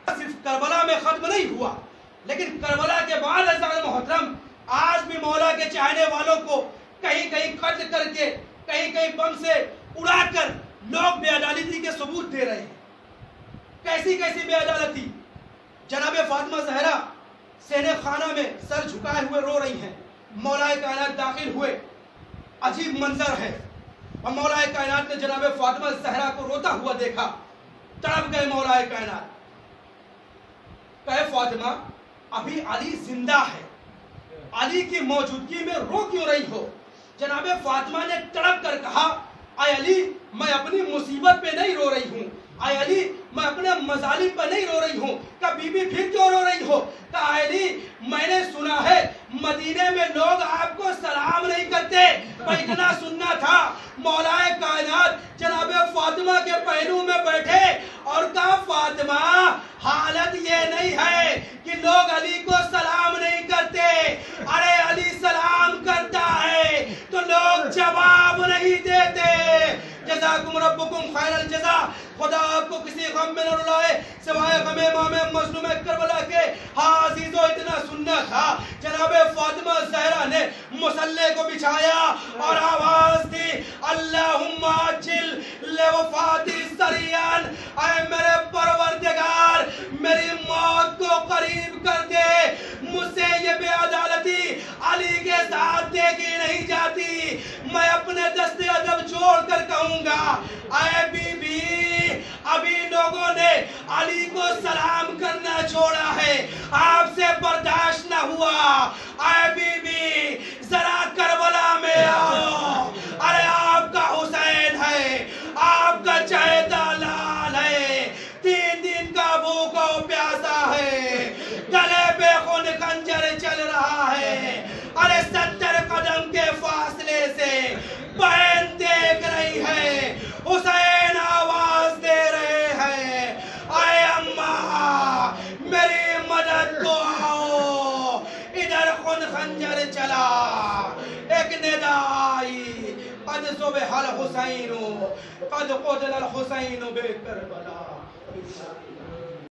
صرف کربلا میں ختم نہیں ہوا، لیکن کربلا کے بعد عزیزان محترم آج بھی مولا کے چاہنے والوں کو کہیں کہیں قتل کر کے، کہیں کہیں بم سے اڑا کر لوگ بے عدالتی کے ثبوت دے رہے ہیں۔ کیسی کیسی بے عدالتی؟ جناب فاطمہ زہرا صحن خانہ میں سر جھکائے ہوئے رو رہی ہیں، مولا کائنات داخل ہوئے، عجیب منظر ہے، اور مولا کائنات نے جناب فاطمہ زہرا کو روتا ہوا دیکھا، تڑپ گئے مولا کائنات، کہے فاطمہ ابھی علی زندہ ہے، علی کی موجودگی میں رو کیوں رہی ہو؟ جناب فاطمہ نے تڑپ کر کہا، اے علی میں اپنی مصیبت پہ نہیں رو رہی ہوں، اے علی میں اپنے مظالم پر نہیں رو رہی ہوں؟ کہ بی بی پھر کیوں رو رہی ہو؟ کہا علی میں نے سنا ہے مدینے میں لوگ آپ کو سلام نہیں کرتے، پر اتنا سننا تھا مولا کائنات جناب فاطمہ کے پہلو میں بیٹھے اور کہا فاطمہ حالت یہ نہیں ہے کہ لوگ علی کو سلام نہیں کرتے، ارے علی سلام کرتا ہے تو لوگ جواب نہیں دیتے۔ جزاکم ربکم خیر الجزا۔ خدا آپ کو کسی غم میں نہ رلائے سوائے غم امام مظلوم کربلا کے۔ ہاں عزیزو اتنا سننا تھا، جناب فاطمہ زہرا نے مصلی کو بچھایا اور آواز دی اللہم عجل لوفاتی سریعاً، اے میرے پروردگار میری موت کو قریب کر دے، مجھ سے یہ بے عدالتی علی کے ساتھ دیکھی نہیں جاتی، میں اپنے دست ادب چھوڑ کر کہوں گا اے بی بی ابھی لوگوں نے علی کو سلام کرنا چھوڑا ہے، آپ سے برداشت نہ ہوا، اے بی بی ذرا کربلا میں آؤ، ارے آپ کا حسین ہے، آپ کا چہیتا لال ہے، 3 دن کا بھوکا پیاسا ہے، گلے پہ خون خنجر چل رہا ہے، ارے 70 قدم کے فاصلے سے بہن دیکھ رہی ہے، حسین آواز دے رہے ہیں اے اماں میری مدد کو آؤ، ادھر خون خنجر چلا، ایک ندا آئی قد ذبح الحسین قد قتل الحسین بے کربلا۔